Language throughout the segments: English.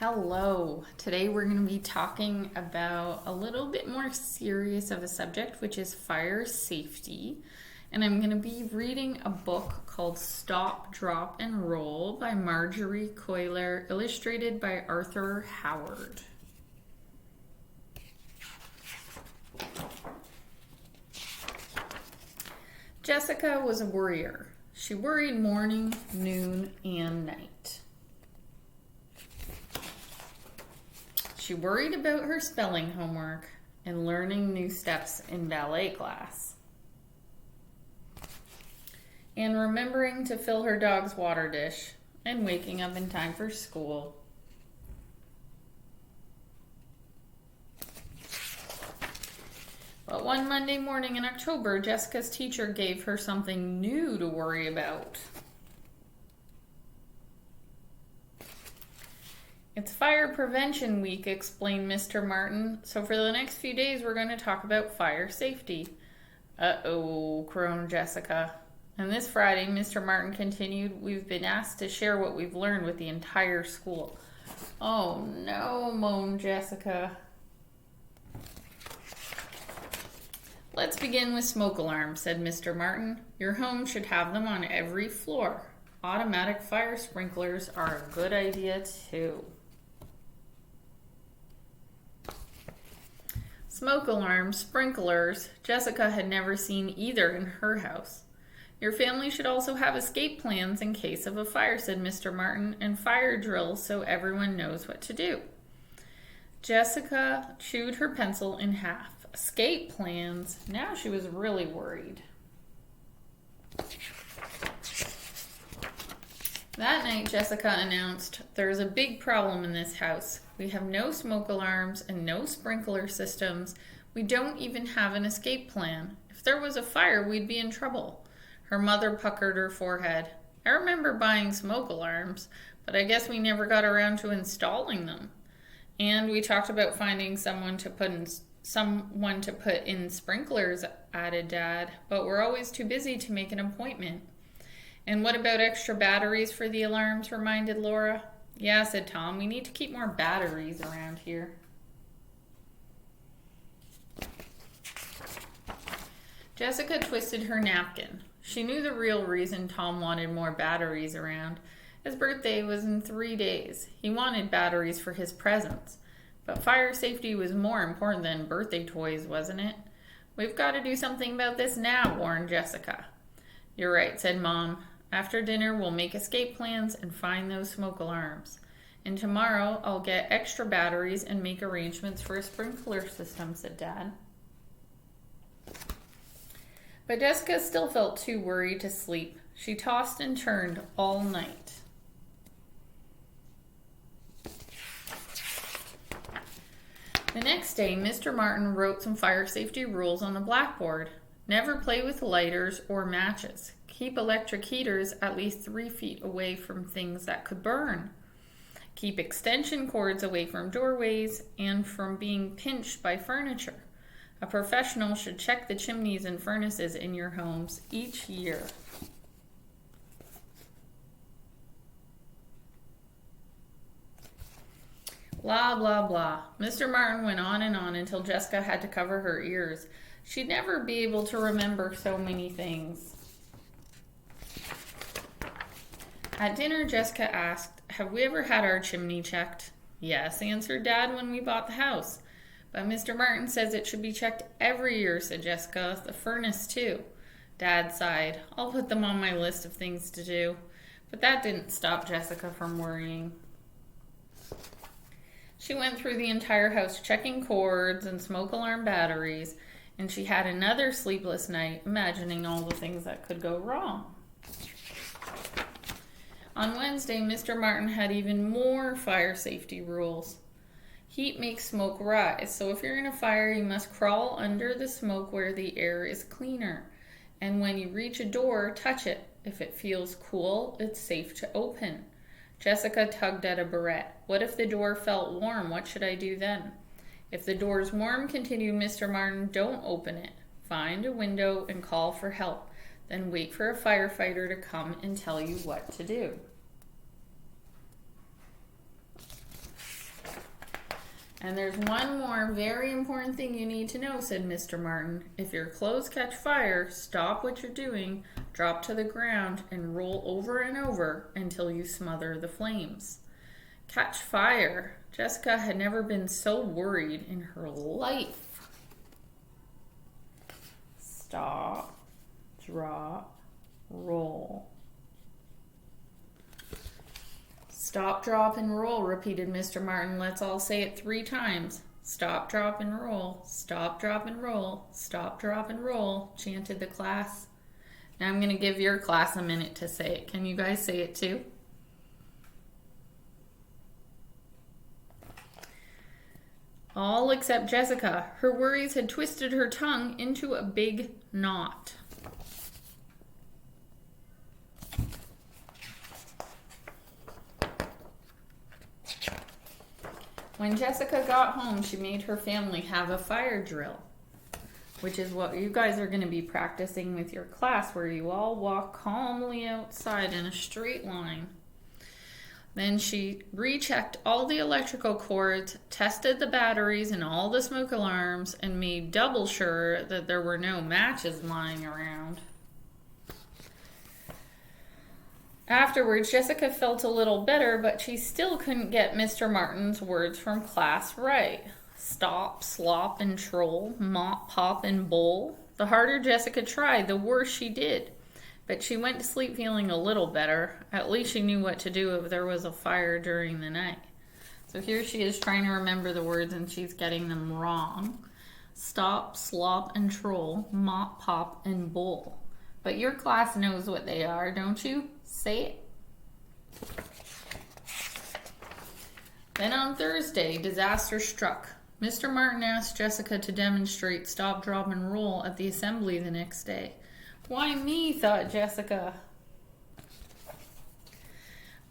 Hello. Today we're going to be talking about a little bit more serious of a subject, which is fire safety. And I'm going to be reading a book called Stop, Drop, and Roll by Margery Cuyler, illustrated by Arthur Howard. Jessica was a worrier. She worried morning, noon, and night. She worried about her spelling homework and learning new steps in ballet class. And remembering to fill her dog's water dish and waking up in time for school. But one Monday morning in October, Jessica's teacher gave her something new to worry about. It's Fire Prevention Week, explained Mr. Martin. So for the next few days, we're going to talk about fire safety. Uh-oh, groaned Jessica. And this Friday, Mr. Martin continued, we've been asked to share what we've learned with the entire school. Oh no, moaned Jessica. Let's begin with smoke alarms, said Mr. Martin. Your home should have them on every floor. Automatic fire sprinklers are a good idea too. Smoke alarms, sprinklers, Jessica had never seen either in her house. Your family should also have escape plans in case of a fire, said Mr. Martin, and fire drills so everyone knows what to do. Jessica chewed her pencil in half. Escape plans? Now she was really worried. That night, Jessica announced, there's a big problem in this house. We have no smoke alarms and no sprinkler systems. We don't even have an escape plan. If there was a fire, we'd be in trouble. Her mother puckered her forehead. I remember buying smoke alarms, but I guess we never got around to installing them. And we talked about finding someone to put in sprinklers, added Dad, but we're always too busy to make an appointment. And what about extra batteries for the alarms, reminded Laura. Yeah, said Tom, we need to keep more batteries around here. Jessica twisted her napkin. She knew the real reason Tom wanted more batteries around. His birthday was in 3 days. He wanted batteries for his presents. But fire safety was more important than birthday toys, wasn't it? We've got to do something about this now, warned Jessica. You're right, said Mom. After dinner, we'll make escape plans and find those smoke alarms. And tomorrow, I'll get extra batteries and make arrangements for a sprinkler system, said Dad. But Jessica still felt too worried to sleep. She tossed and turned all night. The next day, Mr. Martin wrote some fire safety rules on the blackboard. Never play with lighters or matches. Keep electric heaters at least 3 feet away from things that could burn. Keep extension cords away from doorways and from being pinched by furniture. A professional should check the chimneys and furnaces in your homes each year. Blah, blah, blah. Mr. Martin went on and on until Jessica had to cover her ears. She'd never be able to remember so many things. At dinner, Jessica asked, have we ever had our chimney checked? Yes, answered Dad, when we bought the house. But Mr. Martin says it should be checked every year, said Jessica. The furnace, too. Dad sighed. I'll put them on my list of things to do. But that didn't stop Jessica from worrying. She went through the entire house checking cords and smoke alarm batteries, and she had another sleepless night imagining all the things that could go wrong. On Wednesday, Mr. Martin had even more fire safety rules. Heat makes smoke rise, so if you're in a fire, you must crawl under the smoke where the air is cleaner. And when you reach a door, touch it. If it feels cool, it's safe to open. Jessica tugged at a barrette. What if the door felt warm? What should I do then? If the door's warm, continued Mr. Martin, don't open it. Find a window and call for help. Then wait for a firefighter to come and tell you what to do. And there's one more very important thing you need to know, said Mr. Martin. If your clothes catch fire, stop what you're doing, drop to the ground, and roll over and over until you smother the flames. Catch fire. Jessica had never been so worried in her life. Stop, drop, roll. Stop, drop, and roll, repeated Mr. Martin. Let's all say it 3 times. Stop, drop, and roll. Stop, drop, and roll. Stop, drop, and roll, chanted the class. Now I'm going to give your class a minute to say it. Can you guys say it too? All except Jessica. Her worries had twisted her tongue into a big knot. When Jessica got home, she made her family have a fire drill, which is what you guys are going to be practicing with your class, where you all walk calmly outside in a straight line. Then she rechecked all the electrical cords, tested the batteries and all the smoke alarms, and made double sure that there were no matches lying around. Afterwards, Jessica felt a little better, but she still couldn't get Mr. Martin's words from class right. Stop, slop, and troll, mop, pop, and bowl. The harder Jessica tried, the worse she did. But she went to sleep feeling a little better. At least she knew what to do if there was a fire during the night. So here she is trying to remember the words, and she's getting them wrong. Stop, slop, and troll, mop, pop, and bowl. But your class knows what they are, don't you? Say it. Then on Thursday, disaster struck. Mr. Martin asked Jessica to demonstrate stop, drop, and roll at the assembly the next day. Why me, thought Jessica.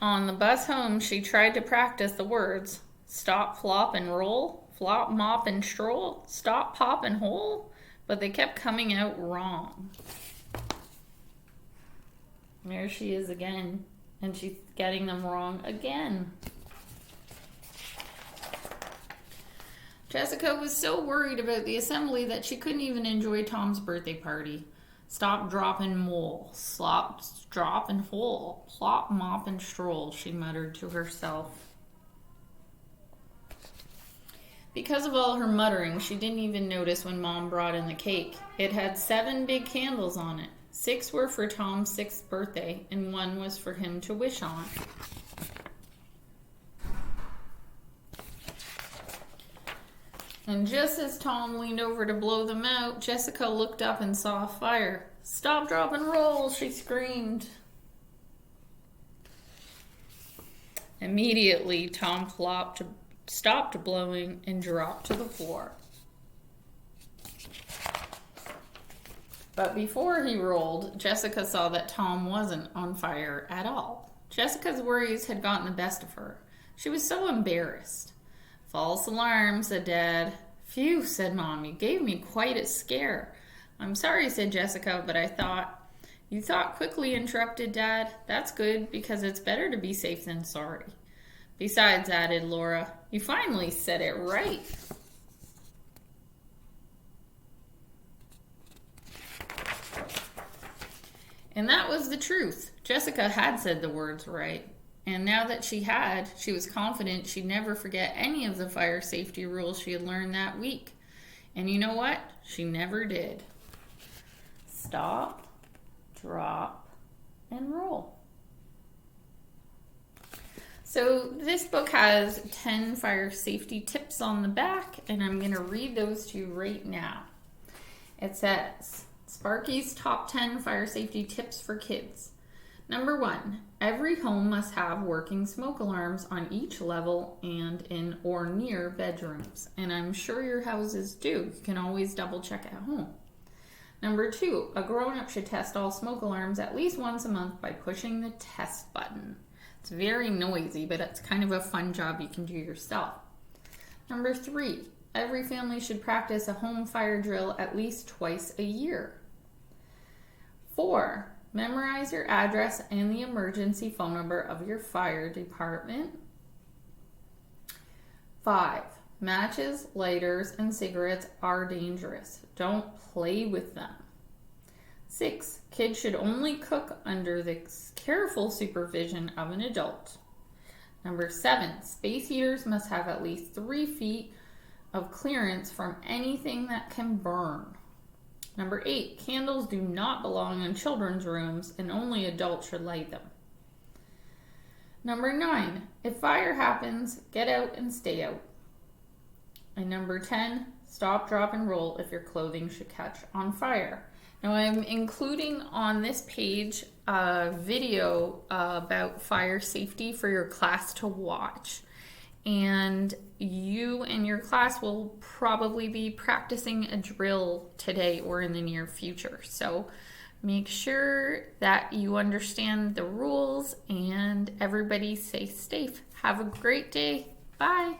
On the bus home, she tried to practice the words stop, flop, and roll, flop, mop, and stroll, stop, pop, and hole, but they kept coming out wrong. There she is again, and she's getting them wrong again. Jessica was so worried about the assembly that she couldn't even enjoy Tom's birthday party. Stop, drop, and mole. Slop, drop, and hole. Plop, mop, and stroll, she muttered to herself. Because of all her muttering, she didn't even notice when Mom brought in the cake. It had 7 big candles on it. 6 were for Tom's 6th birthday, and 1 was for him to wish on. And just as Tom leaned over to blow them out, Jessica looked up and saw a fire. Stop, drop, and roll, she screamed. Immediately, Tom stopped blowing and dropped to the floor. But before he rolled, Jessica saw that Tom wasn't on fire at all. Jessica's worries had gotten the best of her. She was so embarrassed. False alarm, said Dad. Phew, said Mom, you gave me quite a scare. I'm sorry, said Jessica, but I thought. You thought quickly, interrupted Dad. That's good, because it's better to be safe than sorry. Besides, added Laura, you finally said it right. And that was the truth. Jessica had said the words right. And now that she was confident she'd never forget any of the fire safety rules she had learned that week. And you know what? She never did. Stop, drop, and roll. So this book has 10 fire safety tips on the back, and I'm going to read those to you right now. It says, Sparky's Top 10 Fire Safety Tips for Kids. Number 1, every home must have working smoke alarms on each level and in or near bedrooms. And I'm sure your houses do. You can always double check at home. Number 2, a grown-up should test all smoke alarms at least once a month by pushing the test button. It's very noisy, but it's kind of a fun job you can do yourself. Number 3, every family should practice a home fire drill at least twice a year. 4, memorize your address and the emergency phone number of your fire department. 5, Matches, lighters, and cigarettes are dangerous. Don't play with them. 6. Kids should only cook under the careful supervision of an adult. Number 7. Space heaters must have at least 3 feet of clearance from anything that can burn. Number 8. Candles do not belong in children's rooms and only adults should light them. Number 9. If fire happens, get out and stay out. And number 10. Stop, drop, and roll if your clothing should catch on fire. Now I'm including on this page a video about fire safety for your class to watch. And you and your class will probably be practicing a drill today or in the near future. So make sure that you understand the rules and everybody stay safe. Have a great day. Bye.